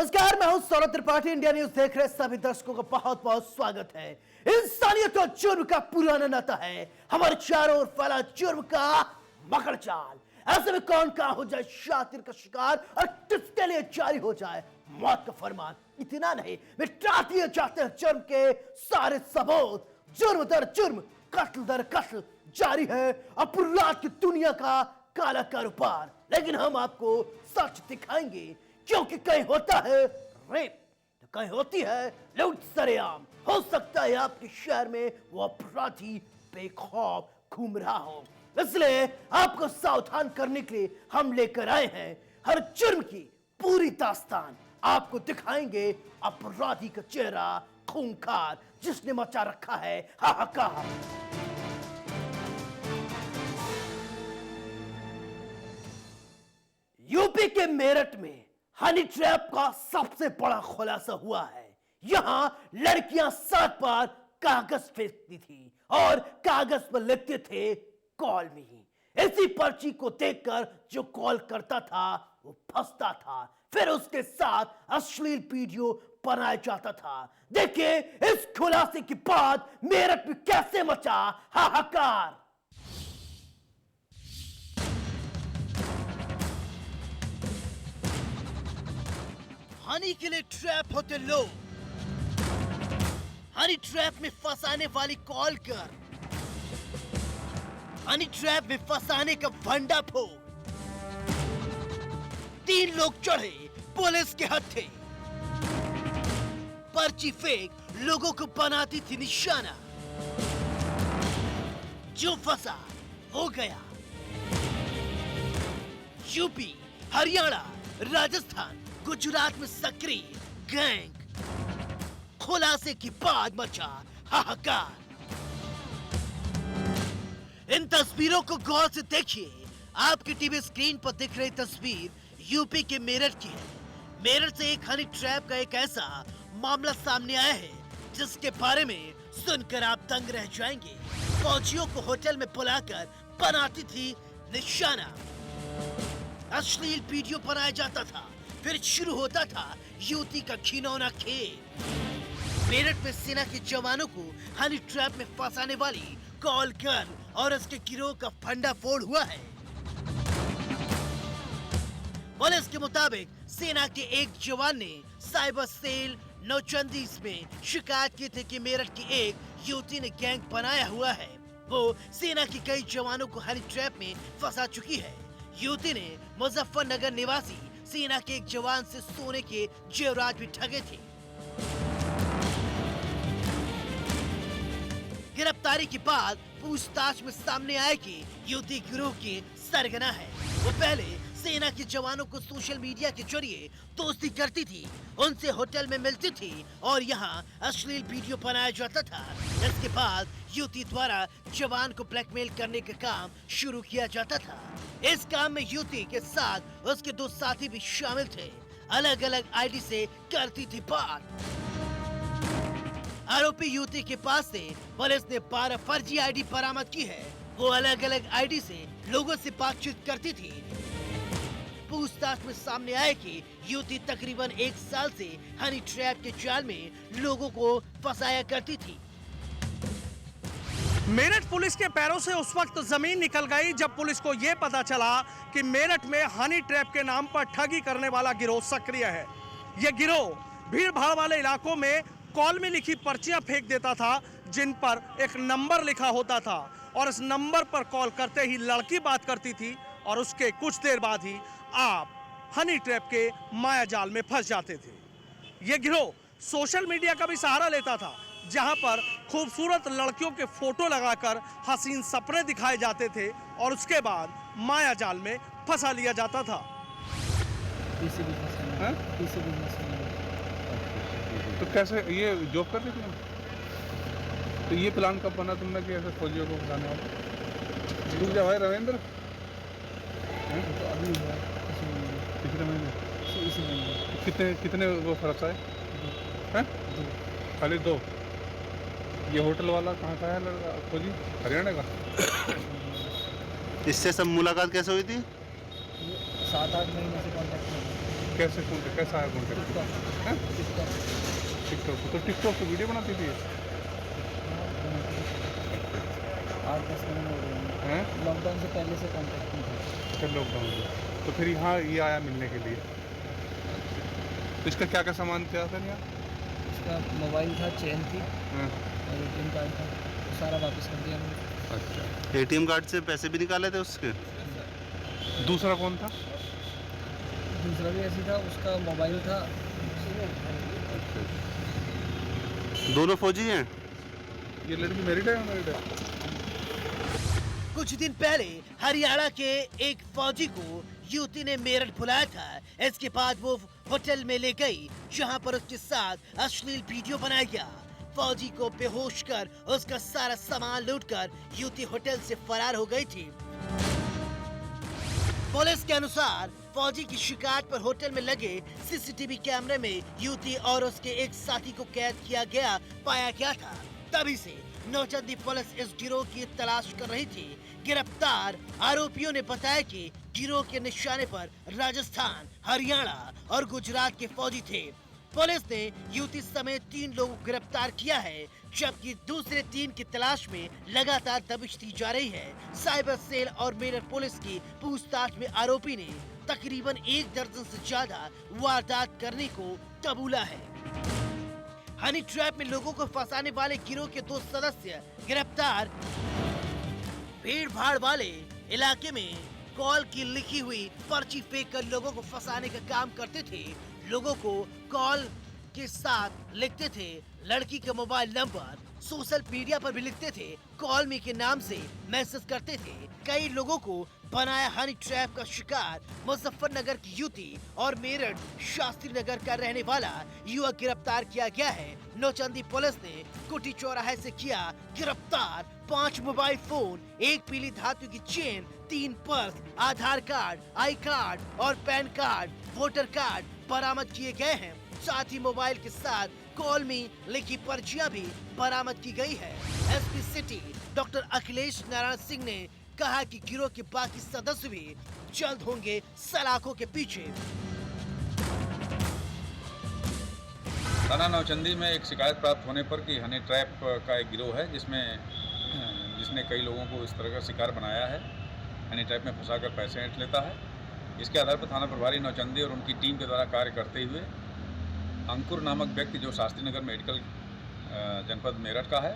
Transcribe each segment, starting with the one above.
नमस्कार, मैं हूं सौरभ त्रिपाठी। इंडिया न्यूज देख रहे सभी दर्शकों का बहुत बहुत स्वागत है। इंसानियत और जुर्म का पुराना नाता है, हमारे चारों ओर फैला जुर्म का मकर जाल। ऐसे में कौन कहां हो जाए शातिर का शिकार और किसके लिए जारी हो जाए मौत का फरमान। इतना नहीं, मिटा दिए जाते हैं जुर्म के सारे सबूत। जुर्म दर जुर्म, कत्ल दर कत्ल जारी है अपराध की दुनिया का काला कारोबार। लेकिन हम आपको सच दिखाएंगे, क्योंकि कहीं होता है रेप तो कहीं होती है लूट सरेआम। हो सकता है आपके शहर में वो अपराधी बेखौफ घूम रहा हो, इसलिए आपको सावधान करने के लिए हम लेकर आए हैं हर जुर्म की पूरी दास्तान। आपको दिखाएंगे अपराधी का चेहरा खूंखार, जिसने मचा रखा है हाहाकार। यूपी के मेरठ में हनी ट्रैप का सबसे बड़ा खुलासा हुआ है। यहां लड़कियां सड़क पर कागज फेंकती थी और कागज पर लिखते थे कॉल मी। इसी पर्ची को देखकर जो कॉल करता था वो फंसता था, फिर उसके साथ अश्लील वीडियो बनाया जाता था। देखिए इस खुलासे के बाद मेरठ में कैसे मचा हाहाकार। हनी के लिए ट्रैप होते लोग, हनी ट्रैप में फंसाने वाली कॉल कर, हनी ट्रैप में फंसाने का भंडाफोड़। 3 लोग चढ़े पुलिस के हत्थे, पर्ची फेंक लोगों को बनाती थी निशाना। जो फंसा हो गया। यूपी, हरियाणा, राजस्थान, गुजरात में सक्रिय गैंग। खुलासे के बाद मचा हाहाकार। इन तस्वीरों को गौर से देखिए। आपकी टीवी स्क्रीन पर दिख रही तस्वीर यूपी के मेरठ की है। मेरठ से एक हनी ट्रैप का एक ऐसा मामला सामने आया है जिसके बारे में सुनकर आप दंग रह जाएंगे। फौजियों को होटल में बुलाकर बनाती थी निशाना। अश्लील वीडियो बनाया जाता था, फिर शुरू होता था युवती का खिलौना खेल। मेरठ में सेना के जवानों को हनी ट्रैप में फंसाने वाली कॉल गर्ल और उसके गिरोह का भंडाफोड़ हुआ है। पुलिस के मुताबिक सेना के एक जवान ने साइबर सेल नौचंदी में शिकायत की थी कि मेरठ की एक युवती ने गैंग बनाया हुआ है। वो सेना के कई जवानों को हनी ट्रैप में फंसा चुकी है। युवती ने मुजफ्फरनगर निवासी सेना के एक जवान से सोने के जेवरात भी ठगे थे। गिरफ्तारी के बाद पूछताछ में सामने आया कि युवती गिरोह की सरगना है। वो पहले सेना के जवानों को सोशल मीडिया के जरिए दोस्ती करती थी, उनसे होटल में मिलती थी और यहाँ अश्लील वीडियो बनाया जाता था। इसके बाद युवती द्वारा जवान को ब्लैकमेल करने का काम शुरू किया जाता था। इस काम में युवती के साथ उसके 2 साथी भी शामिल थे। अलग अलग आईडी से करती थी बात। आरोपी युवती के पास से पुलिस ने 12 फर्जी आईडी बरामद की है। वो अलग अलग आईडी से लोगों से बातचीत करती थी। पूछताछ में सामने आया कि युवती तकरीबन 1 साल से हनी ट्रैप के जाल में लोगों को फंसाया करती थी। मेरठ पुलिस के पैरों से उस वक्त जमीन निकल गई जब पुलिस को यह पता चला कि मेरठ में हनी ट्रैप के नाम पर ठगी करने वाला गिरोह सक्रिय है। यह गिरोह भीड़ भाड़ वाले इलाकों में कॉल में लिखी पर्चियां फेंक देता था, जिन पर एक नंबर लिखा होता था और इस नंबर पर कॉल करते ही लड़की बात करती थी और उसके कुछ देर बाद ही आप हनी ट्रैप के माया जाल में फंस जाते थे। यह गिरोह सोशल मीडिया का भी सहारा लेता था, जहां पर खूबसूरत लड़कियों के फोटो लगाकर हसीन सपने दिखाए जाते थे और उसके बाद माया जाल में फंसा लिया जाता था। तो कैसे ये जॉब करते थे? तो ये प्लान कब बना तुमने कि ऐसे फौजियों को फंसाने वाला? रुक जा भाई रविंद्र। तो अभी हुआ पिछले महीने इसी महीने। कितने वो फंसा है? खाली 2। ये होटल वाला कहाँ का है लड़का फौजी? हरियाणा का। इससे सब मुलाकात कैसे हुई थी? 7-8 महीने से कांटेक्ट में। कैसे कॉन्टेक्ट, कैसा आया कॉन्टेक्ट? हैं? टिकटॉक पे, तो टिकटॉक पे वीडियो बनाती थी ये? 8-10 महीने हो गए हैं। हैं? लॉकडाउन से पहले से कांटेक्ट में था। अच्छा, लॉकडाउन में तो फिर यहाँ ये आया मिलने के लिए। तो इसका क्या क्या सामान था सर यहाँ? उसका मोबाइल था, चेन थी हाँ। और एटीएम कार्ड था, तो सारा वापस कर दिया हमने। अच्छा, एटीएम कार्ड से पैसे भी निकाले थे उसके? दूसरा कौन था? दूसरा भी ऐसी था, उसका मोबाइल था। दोनों फौजी हैं? ये लड़की मैरिड है, अनमैरिड है? कुछ दिन पहले हरियाणा के एक फौजी को युवती ने मेरठ बुलाया था। इसके बाद वो होटल में ले गई, जहां पर उसके साथ अश्लील वीडियो बनाया गया। फौजी को बेहोश कर उसका सारा सामान लूटकर युवती होटल से फरार हो गई थी। पुलिस के अनुसार फौजी की शिकायत पर होटल में लगे सीसीटीवी कैमरे में युवती और उसके एक साथी को कैद किया गया पाया गया था। तभी से नौचंदी पुलिस इस गिरोह की तलाश कर रही थी। गिरफ्तार आरोपियों ने बताया कि गिरोह के निशाने पर राजस्थान, हरियाणा और गुजरात के फौजी थे। पुलिस ने युवती समेत 3 लोगों को गिरफ्तार किया है, जबकि दूसरे 3 की तलाश में लगातार दबिश दी जा रही है। साइबर सेल और मेरठ पुलिस की पूछताछ में आरोपी ने तकरीबन 1 दर्जन से ज्यादा वारदात करने को कबूला है। हनी ट्रैप में लोगों को फंसाने वाले गिरोह के 2 सदस्य गिरफ्तार। भीड़ भाड़ वाले इलाके में कॉल की लिखी हुई पर्ची फेंक कर लोगों को फंसाने का काम करते थे। लोगों को कॉल के साथ लिखते थे लड़की का मोबाइल नंबर, सोशल मीडिया पर भी लिखते थे कॉल मी के नाम से मैसेज करते थे। कई लोगों को बनाया हनी ट्रैप का शिकार। मुजफ्फरनगर की युवती और मेरठ शास्त्री नगर का रहने वाला युवक गिरफ्तार किया गया है। नौचंदी पुलिस ने कुटी चौराहे से किया गिरफ्तार 5 मोबाइल फोन, 1 पीली धातु की chain, 3 purse, Aadhaar card, I card और पैन कार्ड, वोटर कार्ड बरामद किए गए हैं। साथ ही मोबाइल के साथ कॉल मी लिखी पर्चियां भी बरामद की गई है। SP city doctor Akhilesh Narayan Singh ने कहा कि गिरोह के बाकी सदस्य भी जल्द होंगे सलाखों के पीछे। थाना नौचंदी में एक शिकायत प्राप्त होने पर कि हनी ट्रैप का एक गिरोह है जिसने कई लोगों को इस तरह का शिकार बनाया है, हनी ट्रैप में फंसाकर पैसे ऐंठ लेता है। इसके आधार पर थाना प्रभारी नौचंदी और उनकी टीम के द्वारा कार्य करते हुए अंकुर नामक व्यक्ति जो शास्त्री नगर मेडिकल जनपद मेरठ का है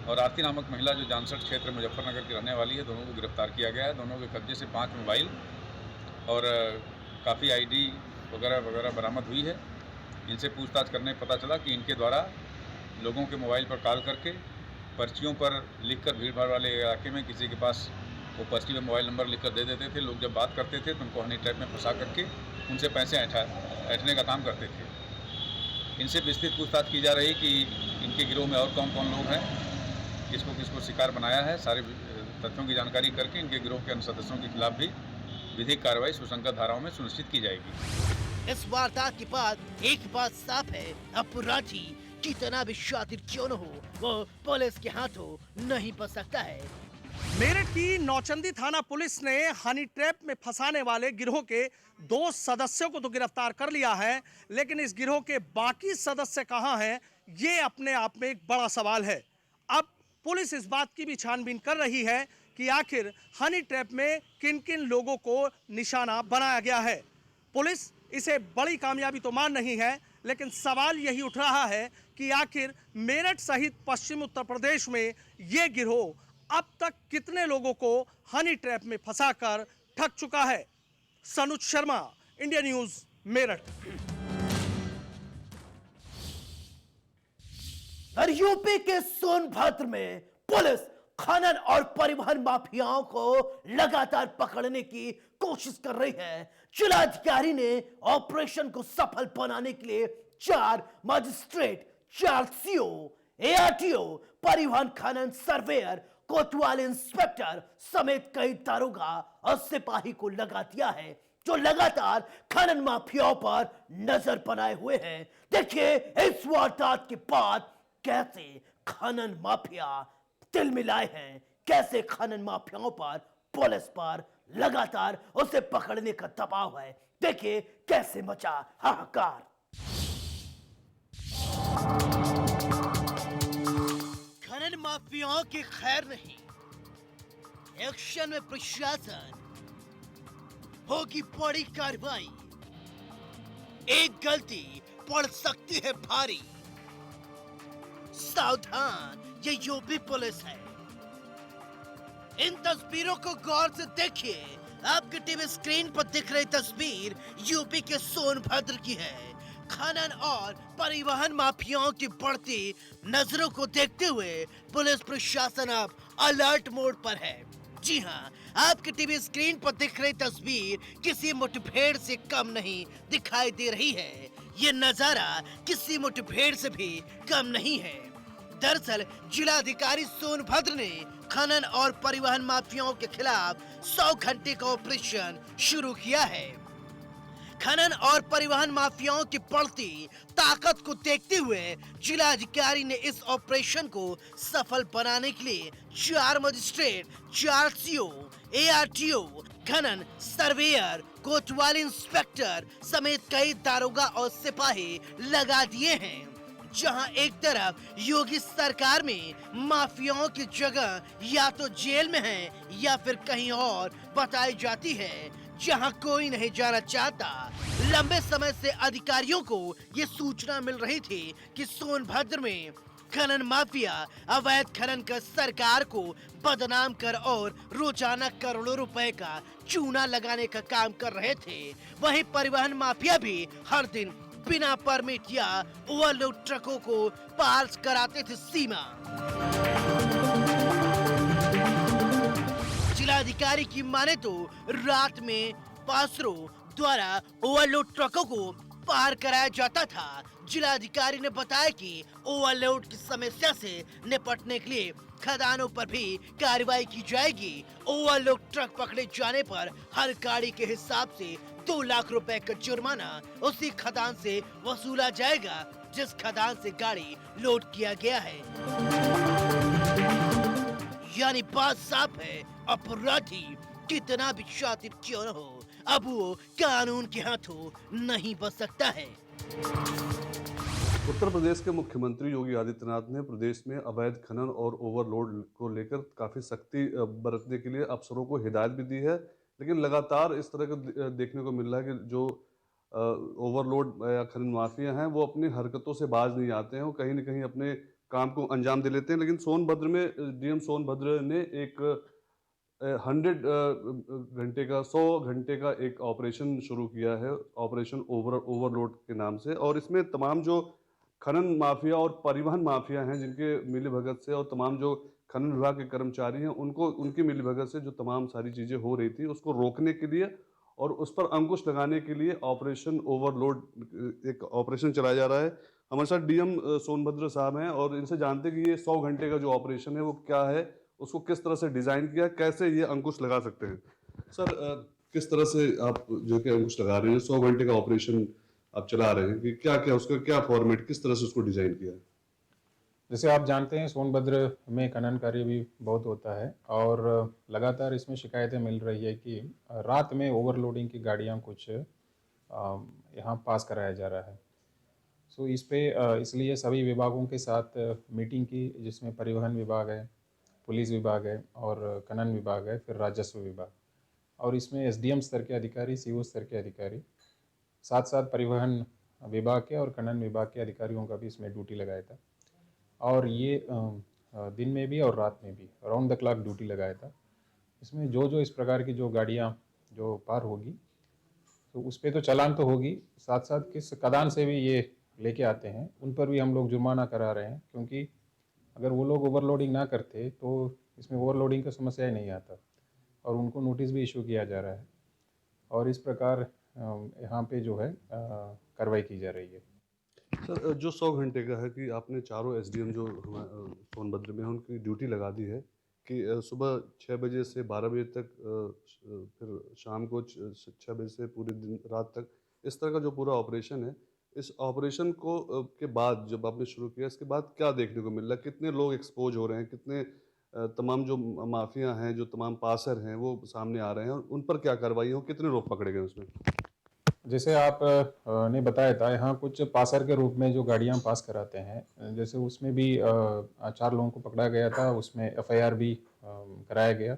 और आरती नामक महिला जो जानसठ क्षेत्र मुजफ्फरनगर की रहने वाली है, दोनों को गिरफ्तार किया गया है। दोनों के कब्जे से 5 मोबाइल और काफ़ी आईडी वगैरह वगैरह बरामद हुई है। इनसे पूछताछ करने पता चला कि इनके द्वारा लोगों के मोबाइल पर कॉल करके पर्चियों पर लिखकर भीड़ भाड़ वाले इलाके में किसी के पास वो पर्ची में मोबाइल नंबर लिखकर दे देते थे। लोग जब बात करते थे तो उनको हनी ट्रैप में फंसा करके उनसे पैसे ऐंठने का काम करते थे। इनसे विस्तृत पूछताछ की जा रही कि इनके गिरोह में और कौन कौन लोग हैं, किसको किसको शिकार बनाया है। सारे तथ्यों की जानकारी करके इनके गिरोह के अन्य सदस्यों के खिलाफ भी विधिक कार्रवाई सुसंगत धाराओं में सुनिश्चित की जाएगी। इस वारदात के बाद एक बात साफ है, अपराधी कितना भी शातिर क्यों न हो, वो पुलिस के हाथों नहीं बच सकता है। मेरठ की नौचंदी थाना पुलिस ने हनी ट्रैप में फंसाने वाले गिरोह के 2 सदस्यों को तो गिरफ्तार कर लिया है, लेकिन इस गिरोह के बाकी सदस्य कहां हैं, ये अपने आप में एक बड़ा सवाल है। अब पुलिस इस बात की भी छानबीन कर रही है कि आखिर हनी ट्रैप में किन किन लोगों को निशाना बनाया गया है। पुलिस इसे बड़ी कामयाबी तो मान रही है, लेकिन सवाल यही उठ रहा है कि आखिर मेरठ सहित पश्चिम उत्तर प्रदेश में ये गिरोह अब तक कितने लोगों को हनी ट्रैप में फंसाकर ठग चुका है। Sanuj Sharma, India news, Meerut. और यूपी के सोनभद्र में पुलिस खनन और परिवहन माफियाओं को लगातार पकड़ने की कोशिश कर रही है। जिलाधिकारी ने ऑपरेशन को सफल बनाने के लिए 4 मजिस्ट्रेट, 4 सीओ, एआरटीओ, परिवहन खनन सर्वेयर, कोतवाल इंस्पेक्टर समेत कई दारोगा और सिपाही को लगा दिया है, जो लगातार खनन माफियाओं पर नजर बनाए हुए हैं। देखिए इस वारदात के बाद कैसे खनन माफिया तिल मिलाए हैं, कैसे खनन माफियाओं पर पुलिस पर लगातार उसे पकड़ने का दबाव है। देखिए कैसे मचा हाहाकार। खनन माफियाओं की खैर नहीं, एक्शन में प्रशासन, होगी बड़ी कार्रवाई। एक गलती पड़ सकती है भारी, सावधान ये यूपी पुलिस है। इन तस्वीरों को गौर से देखिए। आपकी टीवी स्क्रीन पर दिख रही तस्वीर यूपी के सोनभद्र की है। खनन और परिवहन माफियाओं की बढ़ती नजरों को देखते हुए पुलिस प्रशासन अब अलर्ट मोड पर है। जी हाँ, आपकी टीवी स्क्रीन पर दिख रही तस्वीर किसी मुठभेड़ से कम नहीं दिखाई दे रही है। ये नजारा किसी मुठभेड़ से भी कम नहीं है। दरअसल जिलाधिकारी सोनभद्र ने खनन और परिवहन माफियाओं के खिलाफ 100 घंटे का ऑपरेशन शुरू किया है। खनन और परिवहन माफियाओं की बढ़ती ताकत को देखते हुए जिलाधिकारी ने इस ऑपरेशन को सफल बनाने के लिए 4 मजिस्ट्रेट, 4 सीओ, ARTO, खनन सर्वेयर, कोतवाली इंस्पेक्टर समेत कई दारोगा और सिपाही लगा दिए हैं। जहां एक तरफ योगी सरकार में माफियाओं की जगह या तो जेल में है या फिर कहीं और बताई जाती है, जहां कोई नहीं जाना चाहता। लंबे समय से अधिकारियों को ये सूचना मिल रही थी कि सोनभद्र में खनन माफिया अवैध खनन कर सरकार को बदनाम कर और रोजाना करोड़ों रुपए का चूना लगाने का काम कर रहे थे। वहीं परिवहन माफिया भी हर दिन बिना परमिट या ओवरलोड ट्रकों को पार कराते थे सीमा। जिलाधिकारी की माने तो रात में पासरों द्वारा ओवरलोड ट्रकों को पार कराया जाता था। जिलाधिकारी ने बताया कि ओवरलोड की समस्या से निपटने के लिए खदानों पर भी कार्रवाई की जाएगी। ओवरलोड ट्रक पकड़े जाने पर हर गाड़ी के हिसाब से 2 लाख रुपए का जुर्माना उसी खदान से वसूला जाएगा जिस खदान से गाड़ी लोड किया गया है। यानी बात साफ है, अपराधी कितना भी शातिर क्यों न हो, अब वो कानून के हाथों नहीं बच सकता है। उत्तर प्रदेश के मुख्यमंत्री योगी आदित्यनाथ ने प्रदेश में अवैध खनन और ओवरलोड को लेकर काफ़ी सख्ती बरतने के लिए अफसरों को हिदायत भी दी है, लेकिन लगातार इस तरह का देखने को मिल रहा है कि जो ओवरलोड या खनन माफिया हैं वो अपनी हरकतों से बाज नहीं आते हैं, वो कहीं ना कहीं अपने काम को अंजाम दे लेते हैं। लेकिन सोनभद्र में डीएम सोनभद्र ने एक 100 घंटे का एक ऑपरेशन शुरू किया है, ऑपरेशन ओवरलोड के नाम से। और इसमें तमाम जो खनन माफिया और परिवहन माफिया हैं जिनके मिलीभगत से, और तमाम जो खनन विभाग के कर्मचारी हैं उनको उनकी मिलीभगत से जो तमाम सारी चीज़ें हो रही थी उसको रोकने के लिए और उस पर अंकुश लगाने के लिए ऑपरेशन ओवरलोड एक ऑपरेशन चलाया जा रहा है। हमारे साथ डीएम सोनभद्र साहब हैं और इनसे जानते हैं कि ये 100 घंटे का जो ऑपरेशन है वो क्या है, उसको किस तरह से डिज़ाइन किया, कैसे ये अंकुश लगा सकते हैं। सर किस तरह से आप जो कि अंकुश लगा रहे हैं, 100 घंटे का ऑपरेशन आप चला रहे हैं, कि क्या क्या उसका क्या फॉर्मेट, किस तरह से उसको डिज़ाइन किया है? जैसे आप जानते हैं सोनभद्र में खनन कार्य भी बहुत होता है और लगातार इसमें शिकायतें मिल रही है कि रात में ओवरलोडिंग की गाड़ियां कुछ यहाँ पास कराया जा रहा है। सो इस पे इसलिए सभी विभागों के साथ मीटिंग की, जिसमें परिवहन विभाग है, पुलिस विभाग है और खनन विभाग है, फिर राजस्व विभाग, और इसमें एसडीएम स्तर के अधिकारी, सीओ स्तर के अधिकारी, साथ साथ परिवहन विभाग के और खनन विभाग के अधिकारियों का भी इसमें ड्यूटी लगाया था। और ये दिन में भी और रात में भी राउंड द क्लॉक ड्यूटी लगाया था। इसमें जो इस प्रकार की जो गाड़ियाँ जो पार होगी तो उस पर तो चालान तो होगी, साथ साथ किस खदान से भी ये लेके आते हैं उन पर भी हम लोग जुर्माना करा रहे हैं, क्योंकि अगर वो लोग ओवरलोडिंग ना करते तो इसमें ओवरलोडिंग का समस्या ही नहीं आता और उनको नोटिस भी इशू किया जा रहा है। और इस प्रकार यहाँ पे जो है कार्रवाई की जा रही है। सर जो 100 घंटे का है कि आपने चारों एसडीएम जो सोनभद्र में उनकी ड्यूटी लगा दी है कि सुबह 6 बजे से 12 बजे तक, फिर शाम को 6 बजे से पूरे दिन रात तक, इस तरह का जो पूरा ऑपरेशन है, इस ऑपरेशन को के बाद जब आपने शुरू किया इसके बाद क्या देखने को मिल रहा है, कितने लोग एक्सपोज हो रहे हैं, कितने तमाम जो माफिया हैं, जो तमाम पासर हैं, वो सामने आ रहे हैं, और उन पर क्या कार्रवाई हो, कितने लोग पकड़े गए उसमें? जैसे आप ने बताया था, यहाँ कुछ पासर के रूप में जो गाड़ियाँ पास कराते हैं, जैसे उसमें भी 4 लोगों को पकड़ा गया था, उसमें एफआईआर भी कराया गया।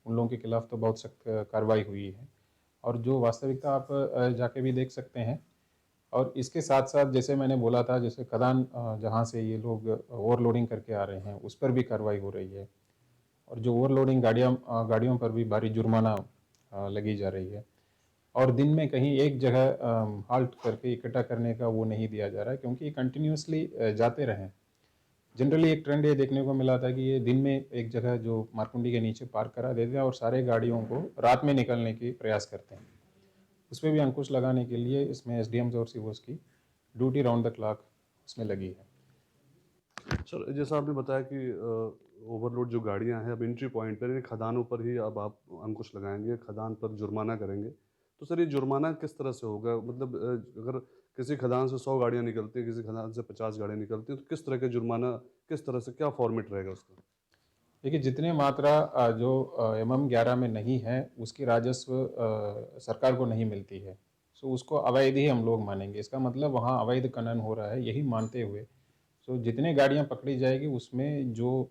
उन लोगों के खिलाफ तो बहुत सख्त कार्रवाई हुई है, और जो वास्तविकता आप जाके भी देख सकते हैं। और इसके साथ साथ जैसे मैंने बोला था, जैसे खदान जहाँ से ये लोग ओवरलोडिंग करके आ रहे हैं, उस पर भी कार्रवाई हो रही है, और जो ओवरलोडिंग गाड़ियों पर भी भारी जुर्माना लगी जा रही है। और दिन में कहीं एक जगह हाल्ट करके इकट्ठा करने का वो नहीं दिया जा रहा है, क्योंकि ये कंटिन्यूसली जाते रहें। जनरली एक ट्रेंड ये देखने को मिला था कि ये दिन में एक जगह जो मारकुंडी के नीचे पार्क करा देते हैं और सारे गाड़ियों को रात में निकलने की प्रयास करते हैं। उस पर भी अंकुश लगाने के लिए इसमें एसडीएम्स और सीओस की ड्यूटी राउंड द क्लॉक उसमें लगी है। सर, जैसा आपने बताया कि ओवरलोड जो गाड़ियां हैं, अब एंट्री पॉइंट पर, खदानों पर ही अब आप अंकुश लगाएंगे, खदान पर जुर्माना करेंगे। तो सर, ये जुर्माना किस तरह से होगा? मतलब अगर किसी खदान से 100 गाड़ियां निकलती हैं, किसी खदान से 50 गाड़ियां निकलती हैं, तो किस तरह का जुर्माना, किस तरह से, क्या फॉर्मेट रहेगा उसका? देखिए, जितने मात्रा जो MM11 में नहीं है, उसकी राजस्व सरकार को नहीं मिलती है, सो उसको अवैध ही हम लोग मानेंगे। इसका मतलब वहाँ अवैध खनन हो रहा है, यही मानते हुए सो जितने गाड़ियाँ पकड़ी जाएगी उसमें जो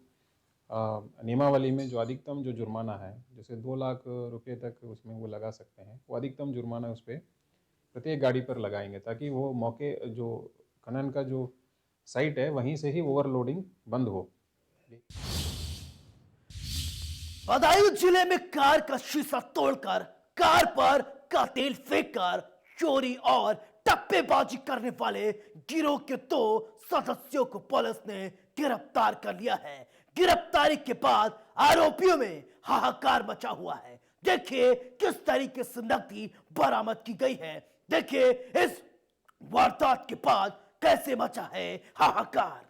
नियमावली में जो अधिकतम जो जुर्माना है, जैसे 2 लाख रुपए तक उसमें वो लगा सकते हैं, वो अधिकतम जुर्माना उस पर प्रत्येक गाड़ी पर लगाएंगे, ताकि वो मौके जो खनन का जो साइट है वहीं से ही ओवरलोडिंग बंद हो। बदायूं जिले में कार का शीशा तोड़कर कार पर का तेल फेंककर चोरी और टप्पेबाजी करने वाले गिरोह के 2 सदस्यों को पुलिस ने गिरफ्तार कर लिया है। गिरफ्तारी के बाद आरोपियों में हाहाकार मचा हुआ है। देखिए किस तरीके से नकदी बरामद की गई है। देखिए इस वारदात के बाद कैसे मचा है हाहाकार।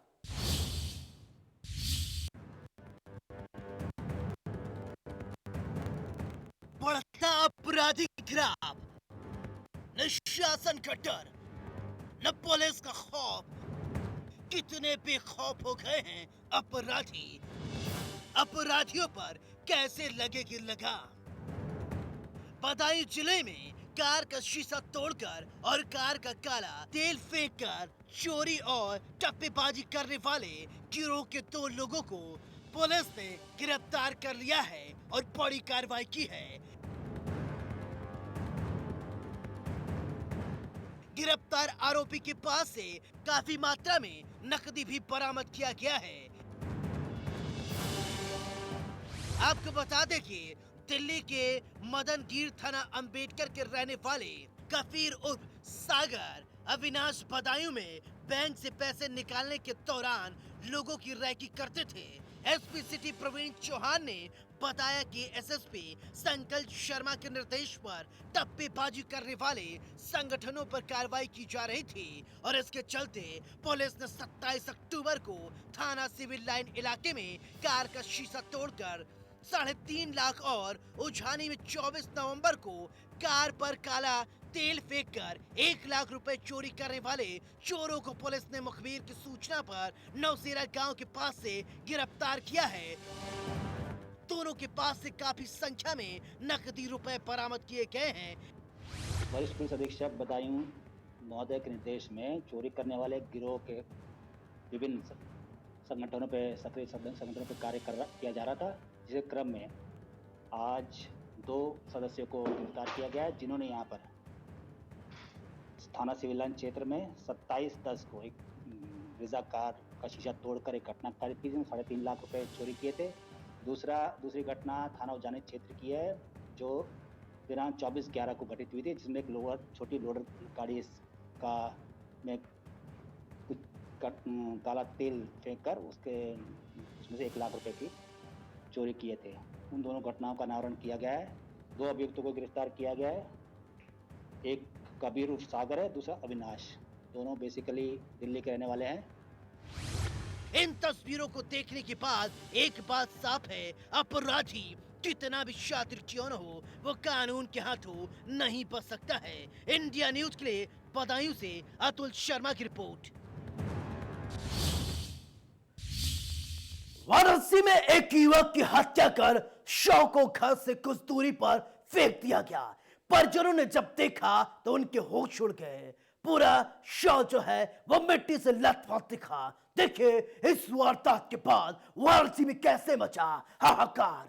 बढ़ता आपराधिक ग्राफ, न शासन का डर, न पुलिस का खौफ। कितने बेखौफ हो गए हैं अपराधी। अपराधियों पर कैसे लगेगी लगाम। बदायूं जिले में कार का शीशा तोड़कर और कार का काला तेल फेंककर चोरी और टप्पेबाजी करने वाले गिरोह के 2 लोगों को पुलिस ने गिरफ्तार कर लिया है और बड़ी कार्रवाई की है। गिरफ्तार आरोपी के पास से काफी मात्रा में नकदी भी बरामद किया गया है। आपको बता दें कि दिल्ली के मदनगीर थाना अंबेडकर के रहने वाले कफीर उर्फ सागर अविनाश बदायूं में बैंक से पैसे निकालने के दौरान लोगों की रैकी करते थे। एसपी सिटी प्रवीण चौहान ने बताया कि एसएसपी संकल्प शर्मा के निर्देश पर टप्पेबाजी करने वाले संगठनों पर कार्रवाई की जा रही थी और इसके चलते पुलिस ने 27 अक्टूबर को थाना सिविल लाइन इलाके में कार का शीशा तोड़कर 3.5 लाख और उझानी में 24 नवंबर को कार पर काला तेल फेंककर 1 लाख रुपए चोरी करने वाले चोरों को पुलिस ने मुखबिर की सूचना पर नौसेरा गांव के पास से गिरफ्तार किया है। दोनों के पास से काफी संख्या में नकदी रुपए बरामद किए गए हैं। वरिष्ठ पुलिस अधीक्षक बदायूं महोदय के निर्देश में चोरी करने वाले गिरोह के विभिन्न संगठनों पे सक्रिय संगठनों पे कार्य किया जा रहा था, जिसके क्रम में आज 2 सदस्यों को गिरफ्तार किया गया है, जिन्होंने यहाँ पर थाना सिविल लाइन क्षेत्र में 27/10 को एक ब्रेजा कार का शीशा तोड़कर एक घटना कारित की, जिसमें 3.5 लाख रुपए चोरी किए थे। दूसरी घटना थाना उजानी क्षेत्र की है, जो दिनांक 24/11 को घटित हुई थी, जिसमें एक छोटी लोडर गाड़ी का में कुछ काला तेल फेंककर उसमें से 1 लाख रुपए की चोरी किए थे। उन दोनों घटनाओं का अनावरण किया गया है। 2 अभियुक्तों को गिरफ्तार किया गया है। एक कबीर उर्फ सागर है, दूसरा अविनाश। दोनों बेसिकली दिल्ली के रहने वाले हैं। इन तस्वीरों को देखने के बाद एक बात साफ है, अपराधी कितना भी शातिर क्यों न हो, वो कानून के हाथों नहीं बच सकता है। इंडिया न्यूज के लिए बदायूं से अतुल शर्मा की रिपोर्ट। वाराणसी में एक युवक की हत्या कर शव को घर से कुछ दूरी पर फेंक दिया गया। परिजनों ने जब देखा तो उनके होश उड़ गए। पूरा शव जो है वो मिट्टी से लथपथ दिखा। देखिए इस वारदात के बाद वाराणसी में कैसे मचा हाहाकार।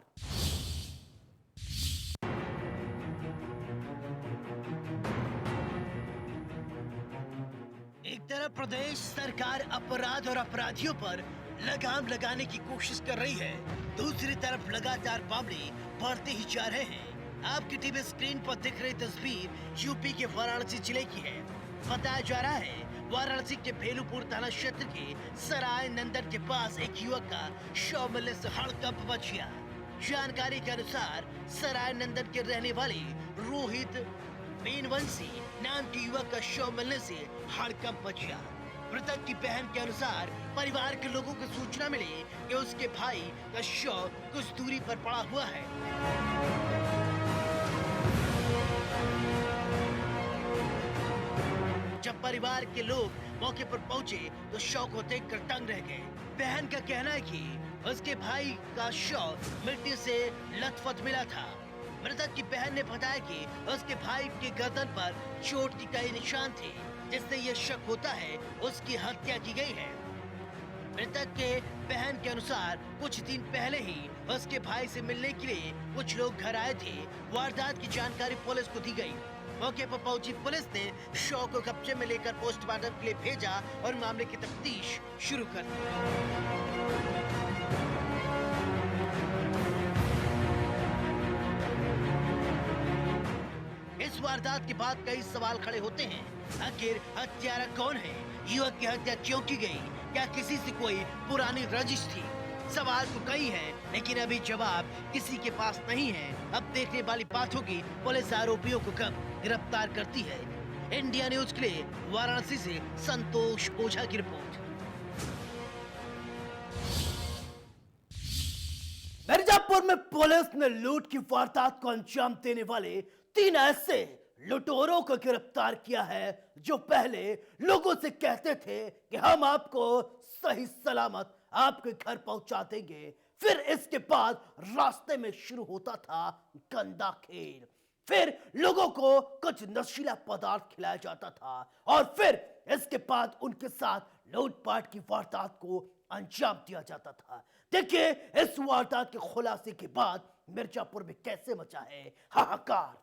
एक तरफ प्रदेश सरकार अपराध और अपराधियों पर लगाम लगाने की कोशिश कर रही है, दूसरी तरफ लगातार मामले बढ़ते ही जा रहे हैं। आपकी टीवी स्क्रीन पर दिख रही तस्वीर यूपी के वाराणसी जिले की है। बताया जा रहा है वाराणसी के भेलूपुर थाना क्षेत्र के सराय नंदन के पास एक युवक का शव मिलने से हड़कंप मच गया। जानकारी के अनुसार सराय नंदन के रहने वाले रोहित बेनवंशी नाम के युवक का शव मिलने से हड़कंप मच गया। मृतक की बहन के अनुसार परिवार के लोगों को सूचना मिली कि उसके भाई का शव कुछ दूरी पर पड़ा हुआ है। जब परिवार के लोग मौके पर पहुंचे तो शव को देखकर दंग रह गए। बहन का कहना है कि उसके भाई का शव मिट्टी से लथपथ मिला था। मृतक की बहन ने बताया कि उसके भाई के गर्दन पर चोट के कई निशान थे, जिससे यह शक होता है उसकी हत्या की गई है। मृतक के बहन के अनुसार कुछ दिन पहले ही उसके भाई से मिलने के लिए कुछ लोग घर आए थे। वारदात की जानकारी पुलिस को दी गई। मौके पर पहुंची पुलिस ने शव को कब्जे में लेकर पोस्टमार्टम के लिए भेजा और मामले की तफ्तीश शुरू कर दी। इस वारदात के बाद कई सवाल खड़े होते हैं। आखिर हत्यारा कौन है? युवक की हत्या क्यों की गई? क्या किसी से कोई पुरानी रंजिश थी? सवाल तो कई हैं, लेकिन अभी जवाब किसी के पास नहीं है। अब देखने वाली बात होगी पुलिस आरोपियों को कब गिरफ्तार करती है। इंडिया न्यूज के लिए वाराणसी से संतोष ओझा की रिपोर्ट। मिर्जापुर में पुलिस ने लूट की वारदात को अंजाम देने वाले 3 ऐसे लुटेरों को गिरफ्तार किया है जो पहले लोगों से कहते थे कि हम आपको सही सलामत आपके घर पहुंचा देंगे। फिर इसके बाद रास्ते में शुरू होता था गंदा खेल। फिर लोगों को कुछ नशीला पदार्थ खिलाया जाता था और फिर इसके बाद उनके साथ लूटपाट की वारदात को अंजाम दिया जाता था। देखिए इस वारदात के खुलासे के बाद मिर्जापुर में कैसे मचा है हाहाकार।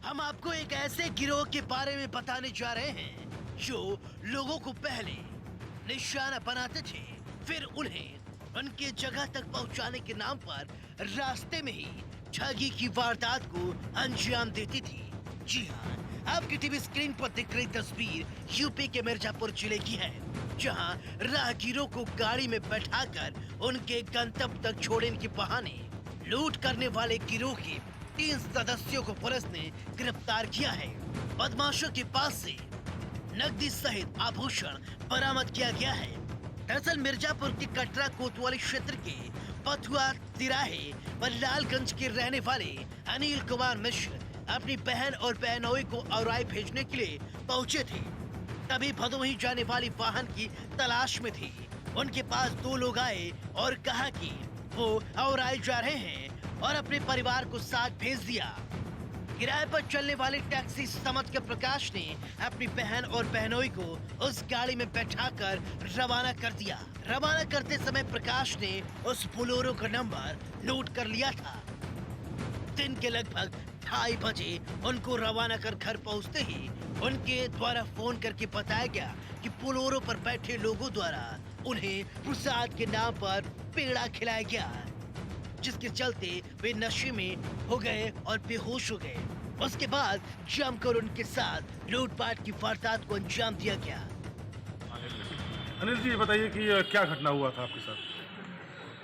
हम आपको एक ऐसे गिरोह के बारे में बताने जा रहे हैं जो लोगों को पहले निशाना बनाते थे, फिर उन्हें उनके जगह तक पहुंचाने के नाम पर रास्ते में ही ठगी की वारदात को अंजाम देती थी। जी हाँ, आपकी टीवी स्क्रीन पर दिख रही तस्वीर यूपी के मिर्जापुर जिले की है, जहां राहगीरों को गाड़ी में बैठाकर उनके गंतव्य तक छोड़ने के बहाने लूट करने वाले गिरोह के 3 सदस्यों को पुलिस ने गिरफ्तार किया है। बदमाशों के पास से नकदी सहित आभूषण बरामद किया गया है। दरअसल मिर्जापुर के कटरा कोतवाली क्षेत्र के पथुआ तिराहे पर लालगंज के रहने वाले अनिल कुमार मिश्र अपनी बहन और बहनोई को औराई भेजने के लिए पहुंचे थे। तभी भदोही जाने वाली वाहन की तलाश में थे। उनके पास 2 लोग आए और कहा कि वो औराई जा रहे हैं और अपने परिवार को साथ भेज दिया। किराए पर चलने वाली टैक्सी समझकर प्रकाश ने अपनी बहन और बहनोई को उस गाड़ी में बैठाकर रवाना कर दिया। रवाना करते समय प्रकाश ने उस बोलेरो का नंबर नोट कर लिया था। दिन के लगभग 2:30 बजे उनको रवाना कर घर पहुंचते ही उनके द्वारा फोन करके बताया गया कि बोलेरो पर बैठे लोगों द्वारा उन्हें प्रसाद के नाम पर पेड़ा खिलाया गया, जिसके चलते वे नशे में हो गए और बेहोश हो गए। उसके बाद जमकर उनके साथ लूटपाट की वारदात को अंजाम दिया गया। अनिल जी बताइए कि क्या घटना हुआ था आपके साथ?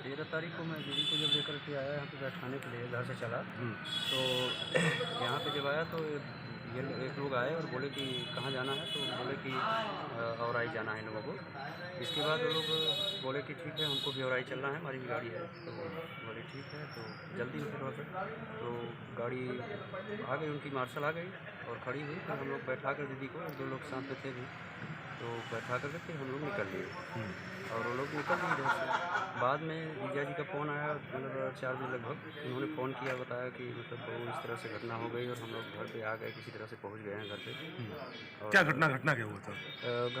13 तारीख को मैं दीदी को जब लेकर के आया यहाँ पे बैठाने के लिए घर से चला, तो यहाँ पे जब आया तो एक लोग आए और बोले कि कहाँ जाना है, तो बोले कि औराई जाना है लोगों को। इसके बाद वो लोग बोले कि ठीक है, हमको भी औराई चलना है, हमारी भी गाड़ी है। तो बोले ठीक है, तो जल्दी में फिर तो गाड़ी आ गई, उनकी मार्शल आ गई और खड़ी हुई। फिर हम लोग बैठा कर दीदी को, 2 लोग साथ में थे भी, तो बैठा कर फिर हम लोग निकल लिए और वो लोग निकल गए इधर से। बाद में जीजा जी का फ़ोन आया, मतलब 4 बजे लगभग। उन्होंने फ़ोन किया, बताया कि मतलब वो इस तरह से घटना हो गई और हम लोग घर पे आ गए, किसी तरह से पहुंच गए हैं घर पे। और क्या घटना क्या हुआ था?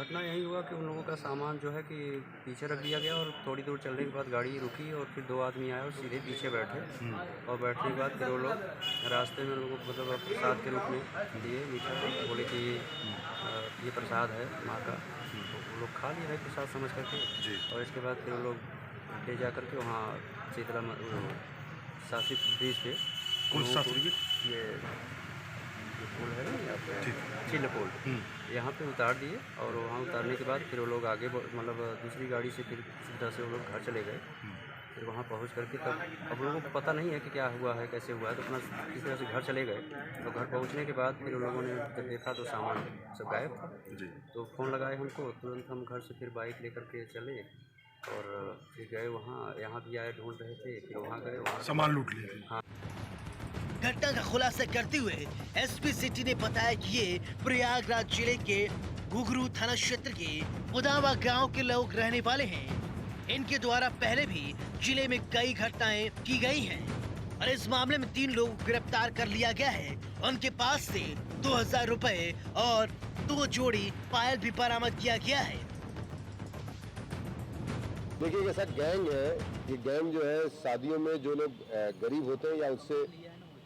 घटना यही हुआ कि उन लोगों का सामान जो है कि पीछे रख दिया गया और थोड़ी दूर चलने के बाद गाड़ी रुकी और फिर 2 आदमी आए और सीधे पीछे बैठे। और बैठने के बाद फिर वो लोग रास्ते में लोगों को मतलब प्रसाद के रूप में दिए मीठा, बोले कि ये प्रसाद है माँ का। तो वो लोग खा लिए है प्रसाद समझ करके। और इसके बाद फिर वो लोग ले जा करके वहाँ शीतला शास्त्री ब्रिज पे, कौन शास्त्री जी? ये पुल है ना यहाँ पे, चिल्ल पुल, यहाँ पे उतार दिए। और वहाँ उतारने के बाद फिर वो लोग आगे मतलब दूसरी गाड़ी से फिर किसी तरह से वो लोग घर चले गए। फिर वहाँ पहुँच करके तब अब लोगों को पता नहीं है कि क्या हुआ है, कैसे हुआ है, तो अपना किसी तरह से घर चले गए। तो घर पहुँचने के बाद फिर उन लोगों ने जब देखा तो सामान सब गायब था। तो फ़ोन लगाए हमको, तुरंत हम घर से फिर बाइक लेकर के चले और फिर गए वहाँ, यहाँ भी आए, ढूंढ रहे थे, फिर वहाँ गए, वहाँ सामान लूट लिए। हाँ। घटना का खुलासा करते हुए एसपी सिटी ने बताया कि ये प्रयागराज जिले के घुघरू थाना क्षेत्र के उदावा गांव के लोग रहने वाले हैं। इनके द्वारा पहले भी जिले में कई घटनाएं की गई हैं और इस मामले में 3 लोगों को गिरफ्तार कर लिया गया है। उनके पास से 2000 रुपए और 2 जोड़ी पायल भी बरामद किया गया है। देखिए, एक ऐसा गैंग है, ये गैंग जो है शादियों में जो लोग गरीब होते हैं या उससे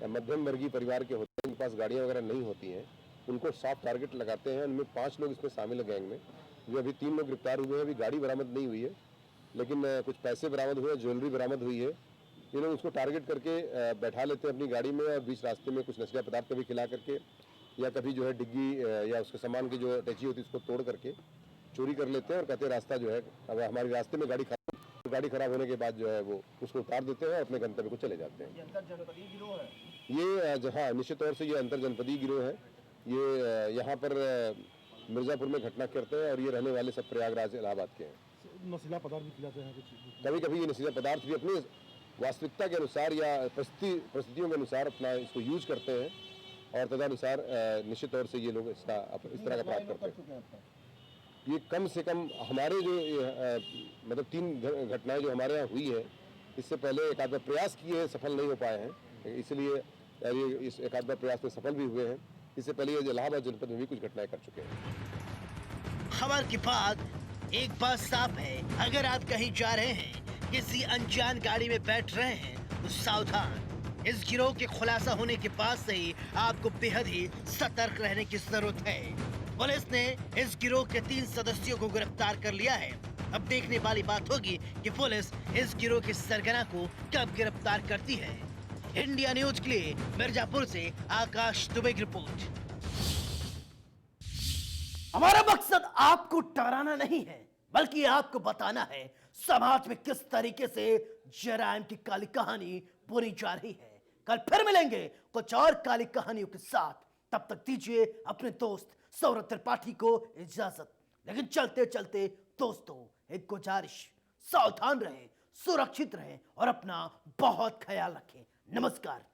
मध्यम वर्गीय परिवार के होते हैं, उनके पास गाड़ियाँ वगैरह नहीं होती हैं, उनको सॉफ्ट टारगेट लगाते हैं। उनमें 5 लोग इसमें शामिल है गैंग में, जो अभी 3 लोग गिरफ्तार हुए हैं। अभी गाड़ी बरामद नहीं हुई है, लेकिन कुछ पैसे बरामद हुए, ज्वेलरी बरामद हुई है। ये लोग उसको टारगेट करके बैठा लेते हैं अपनी गाड़ी में और बीच रास्ते में कुछ नशीला पदार्थ कभी खिला करके या कभी जो है डिग्गी या उसके सामान की जो अटैची होती है उसको तोड़ करके चोरी कर लेते हैं और कहते हैं रास्ता जो है, अब हमारे रास्ते में गाड़ी खराब होने के बाद जो है वो उसको उतार देते हैं और अपने गंतव्य को चले जाते हैं। ये हाँ, निश्चित तौर से ये अंतर जनपदीय गिरोह है। ये यहाँ पर मिर्जापुर में घटना करते हैं और ये रहने वाले सब प्रयागराज इलाहाबाद के हैं। नशीला पदार्थ भी खिलाते हैं कभी कभी ये नशीला पदार्थ भी अपनी वास्तविकता के अनुसार या परिस्थितियों के अनुसार अपना इसको यूज करते हैं और तदनुसार निश्चित तौर से ये लोग इस तरह का अपराध करते हैं। ये कम से कम हमारे जो मतलब 3 घटनाएं जो हमारे यहाँ हुई है, इससे पहले एक आध बार प्रयास किए हैं, सफल नहीं हो पाए हैं, इसलिए ये इस एक आध बार प्रयास में सफल भी हुए हैं। इससे पहले ये इलाहाबाद जनपद में भी कुछ घटनाएं कर चुके हैं। खबर के बाद एक बात साफ है, अगर आप कहीं जा रहे हैं, किसी अनजान गाड़ी में बैठ रहे हैं, तो सावधान। इस गिरोह के खुलासा होने के बाद से ही आपको बेहद ही सतर्क रहने की जरूरत है। पुलिस ने इस गिरोह के 3 सदस्यों को गिरफ्तार कर लिया है। अब देखने वाली बात होगी कि पुलिस इस गिरोह के सरगना को कब गिरफ्तार करती है। इंडिया न्यूज के लिए मिर्जापुर से आकाश दुबे की रिपोर्ट। हमारा मकसद आपको डराना नहीं है, बल्कि आपको बताना है समाज में किस तरीके से जराइम की काली कहानी बुनी जा रही है। कल फिर मिलेंगे कुछ और काली कहानियों के साथ। तब तक दीजिए अपने दोस्त सौरभ त्रिपाठी को इजाजत। लेकिन चलते चलते दोस्तों एक गुजारिश, सावधान रहें, सुरक्षित रहें और अपना बहुत ख्याल रखें। नमस्कार।